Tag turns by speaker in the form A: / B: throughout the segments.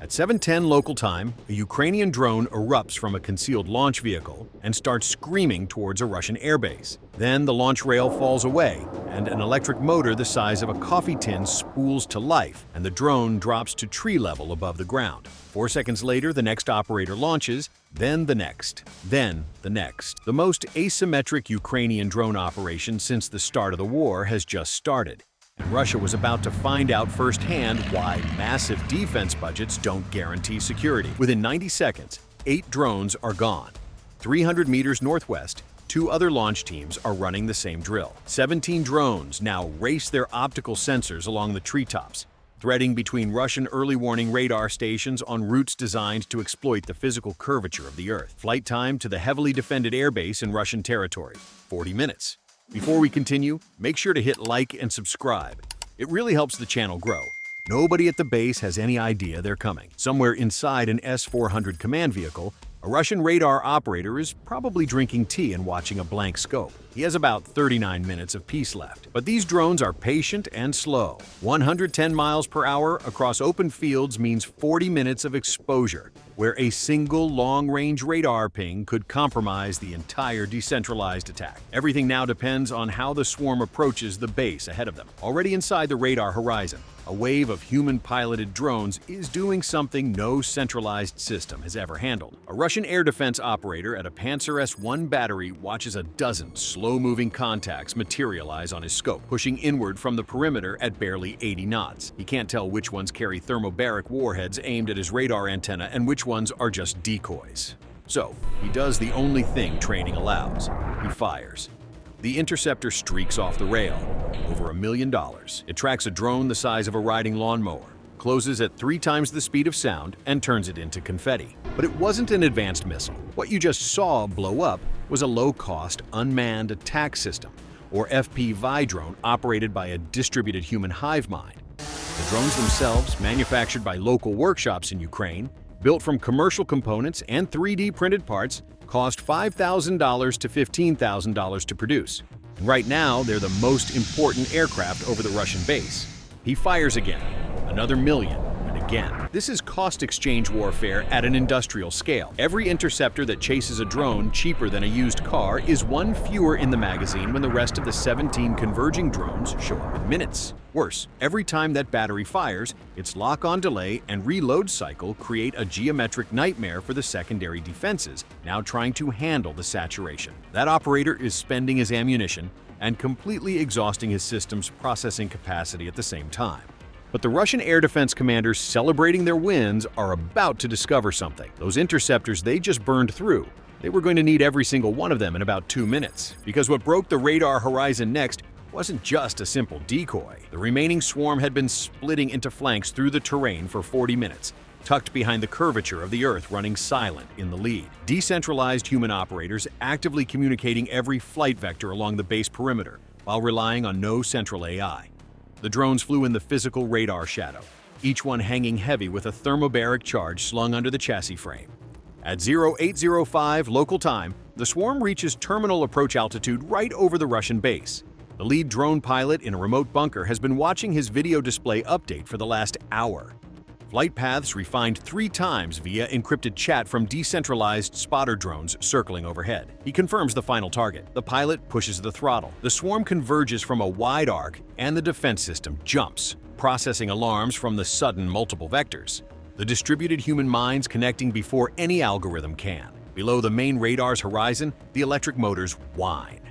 A: At 7:10 local time, a Ukrainian drone erupts from a concealed launch vehicle and starts screaming towards a Russian airbase. Then the launch rail falls away, and an electric motor the size of a coffee tin spools to life, and the drone drops to tree level above the ground. 4 seconds later, the next operator launches, then the next, then the next. The most asymmetric Ukrainian drone operation since the start of the war has just started. And Russia was about to find out firsthand why massive defense budgets don't guarantee security. Within 90 seconds, 8 drones are gone. 300 meters northwest, 2 other launch teams are running the same drill. 17 drones now race their optical sensors along the treetops, threading between Russian early warning radar stations on routes designed to exploit the physical curvature of the Earth. Flight time to the heavily defended airbase in Russian territory, 40 minutes. Before we continue, make sure to hit like and subscribe. It really helps the channel grow. Nobody at the base has any idea they're coming. Somewhere inside an S-400 command vehicle, a Russian radar operator is probably drinking tea and watching a blank scope. He has about 39 minutes of peace left. But these drones are patient and slow. 110 miles per hour across open fields means 40 minutes of exposure, where a single long-range radar ping could compromise the entire decentralized attack. Everything now depends on how the swarm approaches the base ahead of them. Already inside the radar horizon, a wave of human-piloted drones is doing something no centralized system has ever handled. A Russian air defense operator at a Pantsir-S1 battery watches a dozen slow-moving contacts materialize on his scope, pushing inward from the perimeter at barely 80 knots. He can't tell which ones carry thermobaric warheads aimed at his radar antenna and which ones are just decoys. So, he does the only thing training allows. He fires. The interceptor streaks off the rail, over $1 million. It tracks a drone the size of a riding lawnmower, closes at 3 times the speed of sound, and turns it into confetti. But it wasn't an advanced missile. What you just saw blow up was a low-cost, unmanned attack system, or FPV drone operated by a distributed human hive mind. The drones themselves, manufactured by local workshops in Ukraine, built from commercial components and 3D printed parts, cost $5,000 to $15,000 to produce. And right now, they're the most important aircraft over the Russian base. He fires again, another million, and again. This is cost exchange warfare at an industrial scale. Every interceptor that chases a drone cheaper than a used car is one fewer in the magazine when the rest of the 17 converging drones show up in minutes. Worse, every time that battery fires, its lock-on delay and reload cycle create a geometric nightmare for the secondary defenses, now trying to handle the saturation. That operator is spending his ammunition and completely exhausting his system's processing capacity at the same time. But the Russian air defense commanders celebrating their wins are about to discover something. Those interceptors they just burned through, they were going to need every single one of them in about 2 minutes. Because what broke the radar horizon next wasn't just a simple decoy. The remaining swarm had been splitting into flanks through the terrain for 40 minutes, tucked behind the curvature of the Earth, running silent in the lead. Decentralized human operators actively communicating every flight vector along the base perimeter, while relying on no central AI. The drones flew in the physical radar shadow, each one hanging heavy with a thermobaric charge slung under the chassis frame. At 0805 local time, the swarm reaches terminal approach altitude right over the Russian base. The lead drone pilot in a remote bunker has been watching his video display update for the last hour. Flight paths refined 3 times via encrypted chat from decentralized spotter drones circling overhead. He confirms the final target. The pilot pushes the throttle. The swarm converges from a wide arc, and the defense system jumps, processing alarms from the sudden multiple vectors. The distributed human minds connecting before any algorithm can. Below the main radar's horizon, the electric motors whine.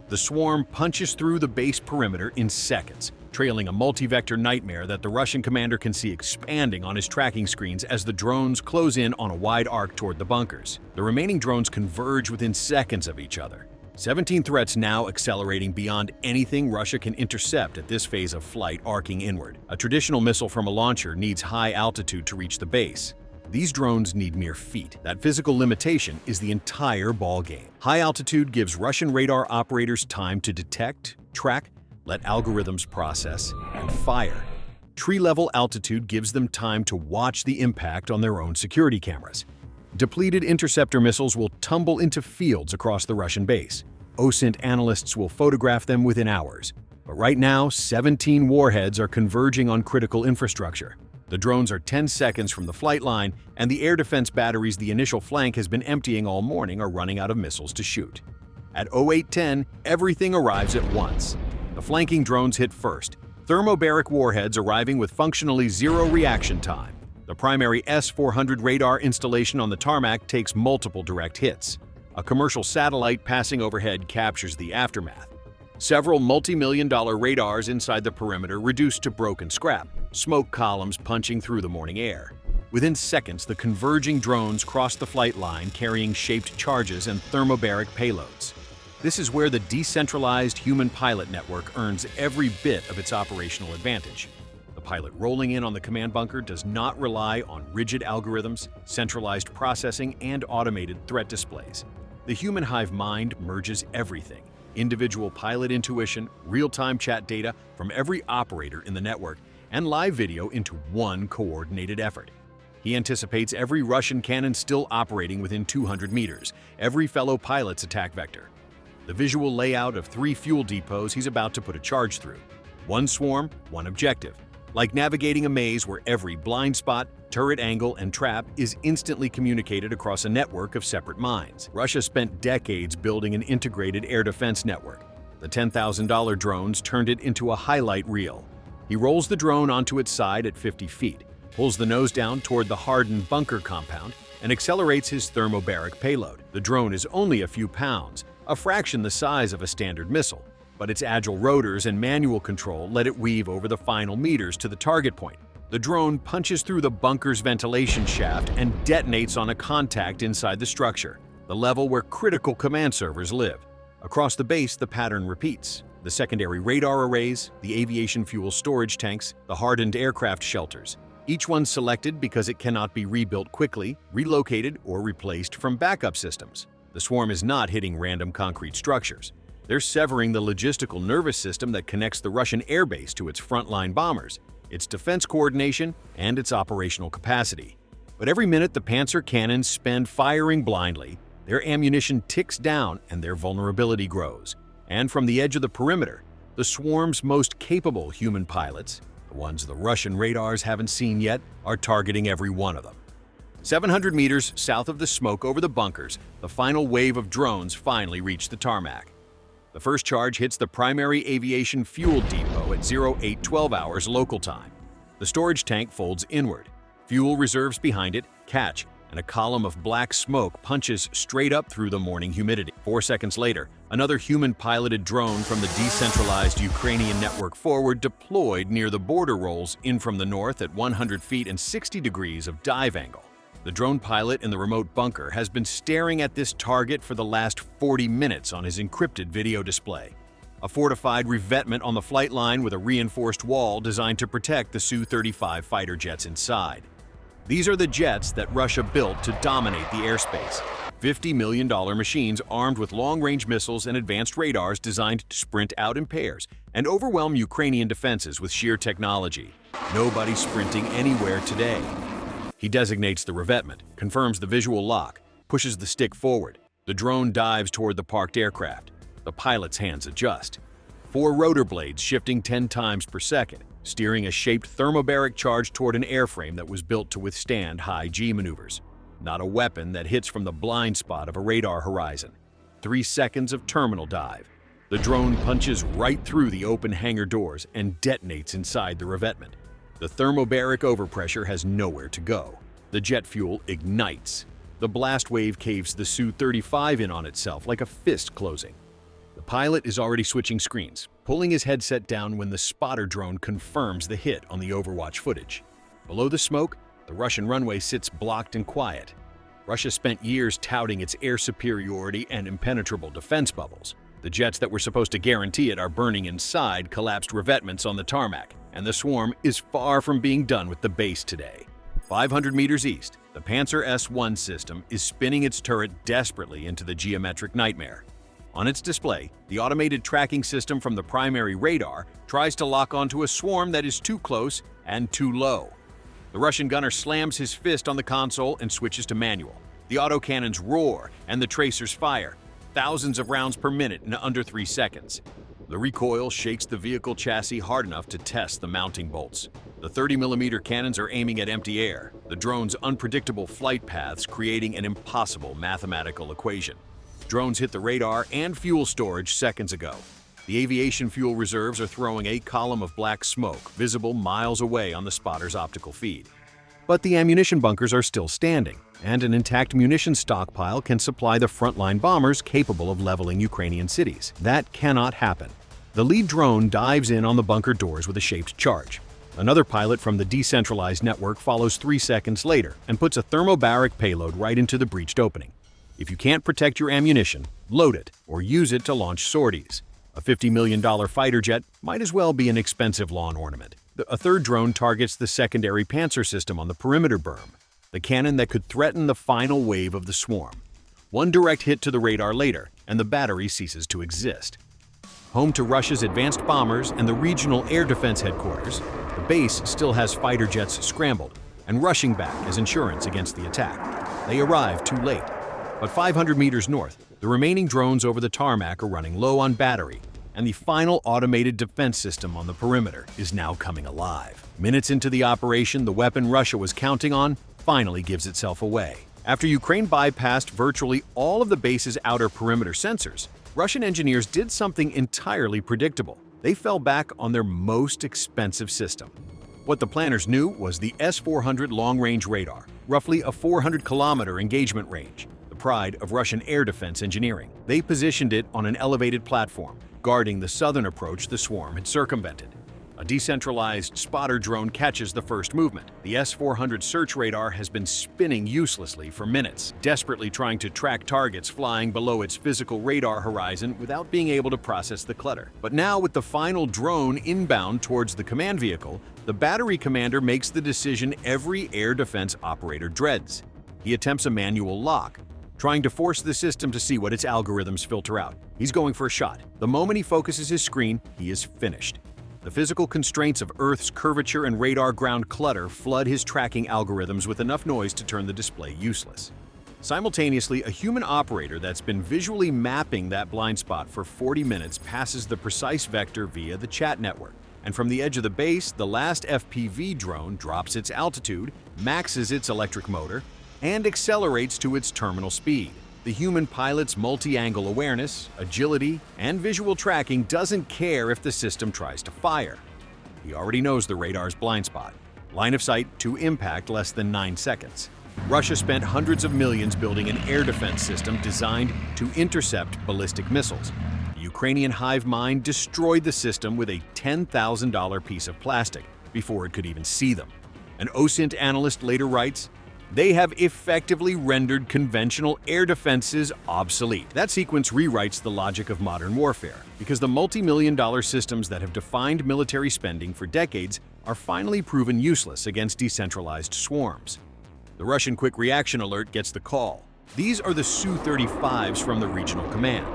A: The swarm punches through the base perimeter in seconds, trailing a multi-vector nightmare that the Russian commander can see expanding on his tracking screens as the drones close in on a wide arc toward the bunkers. The remaining drones converge within seconds of each other. 17 threats now accelerating beyond anything Russia can intercept at this phase of flight, arcing inward. A traditional missile from a launcher needs high altitude to reach the base. These drones need mere feet. That physical limitation is the entire ballgame. High altitude gives Russian radar operators time to detect, track, let algorithms process, and fire. Tree-level altitude gives them time to watch the impact on their own security cameras. Depleted interceptor missiles will tumble into fields across the Russian base. OSINT analysts will photograph them within hours. But right now, 17 warheads are converging on critical infrastructure. The drones are 10 seconds from the flight line, and the air defense batteries the initial flank has been emptying all morning are running out of missiles to shoot. At 0810, everything arrives at once. The flanking drones hit first, thermobaric warheads arriving with functionally zero reaction time. The primary S-400 radar installation on the tarmac takes multiple direct hits. A commercial satellite passing overhead captures the aftermath. Several multi-million-dollar radars inside the perimeter reduced to broken scrap, smoke columns punching through the morning air. Within seconds, the converging drones crossed the flight line carrying shaped charges and thermobaric payloads. This is where the decentralized human pilot network earns every bit of its operational advantage. The pilot rolling in on the command bunker does not rely on rigid algorithms, centralized processing, and automated threat displays. The human hive mind merges everything: individual pilot intuition, real-time chat data from every operator in the network, and live video into one coordinated effort. He anticipates every Russian cannon still operating within 200 meters, every fellow pilot's attack vector. The visual layout of 3 fuel depots he's about to put a charge through. One swarm, one objective. Like navigating a maze where every blind spot, turret angle, and trap is instantly communicated across a network of separate mines. Russia spent decades building an integrated air defense network. The $10,000 drones turned it into a highlight reel. He rolls the drone onto its side at 50 feet, pulls the nose down toward the hardened bunker compound, and accelerates his thermobaric payload. The drone is only a few pounds, a fraction the size of a standard missile, but its agile rotors and manual control let it weave over the final meters to the target point. The drone punches through the bunker's ventilation shaft and detonates on a contact inside the structure, the level where critical command servers live. Across the base, the pattern repeats. The secondary radar arrays, the aviation fuel storage tanks, the hardened aircraft shelters. Each one selected because it cannot be rebuilt quickly, relocated, or replaced from backup systems. The swarm is not hitting random concrete structures. They're severing the logistical nervous system that connects the Russian airbase to its frontline bombers, its defense coordination, and its operational capacity. But every minute the Pantsir cannons spend firing blindly, their ammunition ticks down and their vulnerability grows. And from the edge of the perimeter, the swarm's most capable human pilots, the ones the Russian radars haven't seen yet, are targeting every one of them. 700 meters south of the smoke over the bunkers, the final wave of drones finally reached the tarmac. The first charge hits the primary aviation fuel depot at 0812 hours local time. The storage tank folds inward. Fuel reserves behind it catch, and a column of black smoke punches straight up through the morning humidity. 4 seconds later, another human-piloted drone from the decentralized Ukrainian network forward deployed near the border rolls in from the north at 100 feet and 60 degrees of dive angle. The drone pilot in the remote bunker has been staring at this target for the last 40 minutes on his encrypted video display. A fortified revetment on the flight line with a reinforced wall designed to protect the Su-35 fighter jets inside. These are the jets that Russia built to dominate the airspace. $50 million machines armed with long-range missiles and advanced radars designed to sprint out in pairs and overwhelm Ukrainian defenses with sheer technology. Nobody's sprinting anywhere today. He designates the revetment, confirms the visual lock, pushes the stick forward. The drone dives toward the parked aircraft. The pilot's hands adjust. 4 rotor blades shifting 10 times per second, steering a shaped thermobaric charge toward an airframe that was built to withstand high G maneuvers. Not a weapon that hits from the blind spot of a radar horizon. 3 seconds of terminal dive. The drone punches right through the open hangar doors and detonates inside the revetment. The thermobaric overpressure has nowhere to go. The jet fuel ignites. The blast wave caves the Su-35 in on itself like a fist closing. The pilot is already switching screens, pulling his headset down when the spotter drone confirms the hit on the Overwatch footage. Below the smoke, the Russian runway sits blocked and quiet. Russia spent years touting its air superiority and impenetrable defense bubbles. The jets that were supposed to guarantee it are burning inside collapsed revetments on the tarmac, and the swarm is far from being done with the base today. 500 meters east, the Pantsir-S1 system is spinning its turret desperately into the geometric nightmare. On its display, the automated tracking system from the primary radar tries to lock onto a swarm that is too close and too low. The Russian gunner slams his fist on the console and switches to manual. The autocannons roar and the tracers fire, thousands of rounds per minute in under 3 seconds. The recoil shakes the vehicle chassis hard enough to test the mounting bolts. The 30mm cannons are aiming at empty air, the drone's unpredictable flight paths creating an impossible mathematical equation. Drones hit the radar and fuel storage seconds ago. The aviation fuel reserves are throwing a column of black smoke, visible miles away on the spotter's optical feed. But the ammunition bunkers are still standing, and an intact munitions stockpile can supply the frontline bombers capable of leveling Ukrainian cities. That cannot happen. The lead drone dives in on the bunker doors with a shaped charge. Another pilot from the decentralized network follows 3 seconds later and puts a thermobaric payload right into the breached opening. If you can't protect your ammunition, load it or use it to launch sorties. A $50 million fighter jet might as well be an expensive lawn ornament. A third drone targets the secondary Pantsir system on the perimeter berm, the cannon that could threaten the final wave of the swarm. One direct hit to the radar later, and the battery ceases to exist. Home to Russia's advanced bombers and the regional air defense headquarters, the base still has fighter jets scrambled and rushing back as insurance against the attack. They arrive too late. But 500 meters north, the remaining drones over the tarmac are running low on battery, and the final automated defense system on the perimeter is now coming alive. Minutes into the operation, the weapon Russia was counting on finally gives itself away. After Ukraine bypassed virtually all of the base's outer perimeter sensors, Russian engineers did something entirely predictable. They fell back on their most expensive system. What the planners knew was the S-400 long-range radar, roughly a 400-kilometer engagement range, the pride of Russian air defense engineering. They positioned it on an elevated platform, guarding the southern approach the swarm had circumvented. A decentralized spotter drone catches the first movement. The S-400 search radar has been spinning uselessly for minutes, desperately trying to track targets flying below its physical radar horizon without being able to process the clutter. But now, with the final drone inbound towards the command vehicle, the battery commander makes the decision every air defense operator dreads. He attempts a manual lock, trying to force the system to see what its algorithms filter out. He's going for a shot. The moment he focuses his screen, he is finished. The physical constraints of Earth's curvature and radar ground clutter flood his tracking algorithms with enough noise to turn the display useless. Simultaneously, a human operator that's been visually mapping that blind spot for 40 minutes passes the precise vector via the chat network. And from the edge of the base, the last FPV drone drops its altitude, maxes its electric motor, and accelerates to its terminal speed. The human pilot's multi-angle awareness, agility, and visual tracking doesn't care if the system tries to fire. He already knows the radar's blind spot. Line of sight to impact less than 9 seconds. Russia spent hundreds of millions building an air defense system designed to intercept ballistic missiles. The Ukrainian hive mind destroyed the system with a $10,000 piece of plastic before it could even see them. An OSINT analyst later writes, "They have effectively rendered conventional air defenses obsolete." That sequence rewrites the logic of modern warfare, because the multi-million-dollar systems that have defined military spending for decades are finally proven useless against decentralized swarms. The Russian Quick Reaction Alert gets the call. These are the Su-35s from the regional command.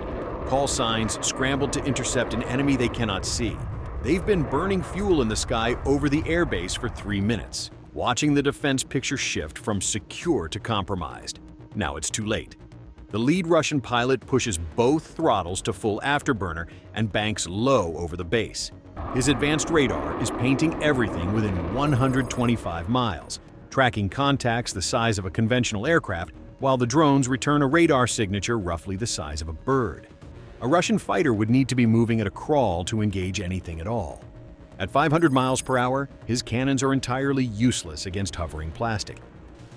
A: Call signs scrambled to intercept an enemy they cannot see. They've been burning fuel in the sky over the airbase for 3 minutes, watching the defense picture shift from secure to compromised. Now it's too late. The lead Russian pilot pushes both throttles to full afterburner and banks low over the base. His advanced radar is painting everything within 125 miles, tracking contacts the size of a conventional aircraft, while the drones return a radar signature roughly the size of a bird. A Russian fighter would need to be moving at a crawl to engage anything at all. At 500 miles per hour, his cannons are entirely useless against hovering plastic.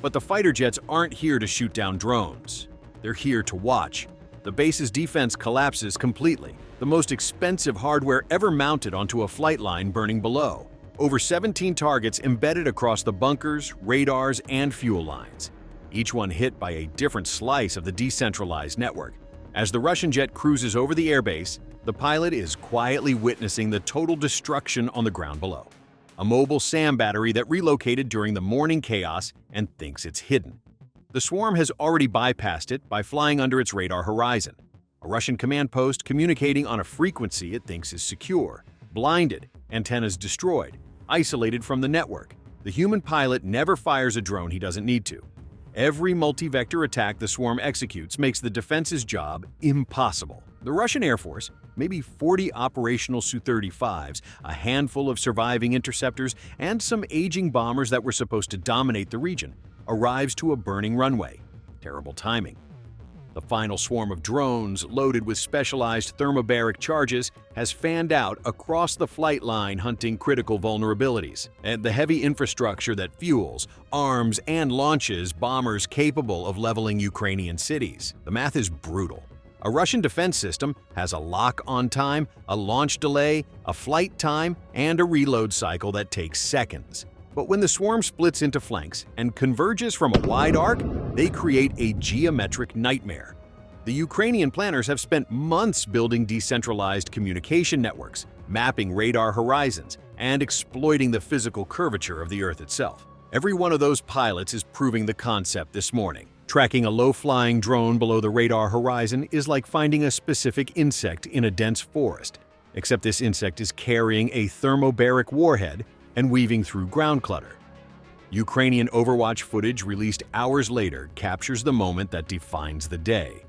A: But the fighter jets aren't here to shoot down drones. They're here to watch. The base's defense collapses completely, the most expensive hardware ever mounted onto a flight line burning below. Over 17 targets embedded across the bunkers, radars, and fuel lines, each one hit by a different slice of the decentralized network. As the Russian jet cruises over the airbase, the pilot is quietly witnessing the total destruction on the ground below. A mobile SAM battery that relocated during the morning chaos and thinks it's hidden. The swarm has already bypassed it by flying under its radar horizon. A Russian command post communicating on a frequency it thinks is secure. Blinded, antennas destroyed, isolated from the network. The human pilot never fires a drone he doesn't need to. Every multi-vector attack the swarm executes makes the defense's job impossible. The Russian Air Force, maybe 40 operational Su-35s, a handful of surviving interceptors, and some aging bombers that were supposed to dominate the region, arrives to a burning runway. Terrible timing. The final swarm of drones, loaded with specialized thermobaric charges, has fanned out across the flight line hunting critical vulnerabilities, and the heavy infrastructure that fuels, arms, and launches bombers capable of leveling Ukrainian cities. The math is brutal. A Russian defense system has a lock-on time, a launch delay, a flight time, and a reload cycle that takes seconds. But when the swarm splits into flanks and converges from a wide arc, they create a geometric nightmare. The Ukrainian planners have spent months building decentralized communication networks, mapping radar horizons, and exploiting the physical curvature of the Earth itself. Every one of those pilots is proving the concept this morning. Tracking a low-flying drone below the radar horizon is like finding a specific insect in a dense forest, except this insect is carrying a thermobaric warhead and weaving through ground clutter. Ukrainian Overwatch footage released hours later captures the moment that defines the day.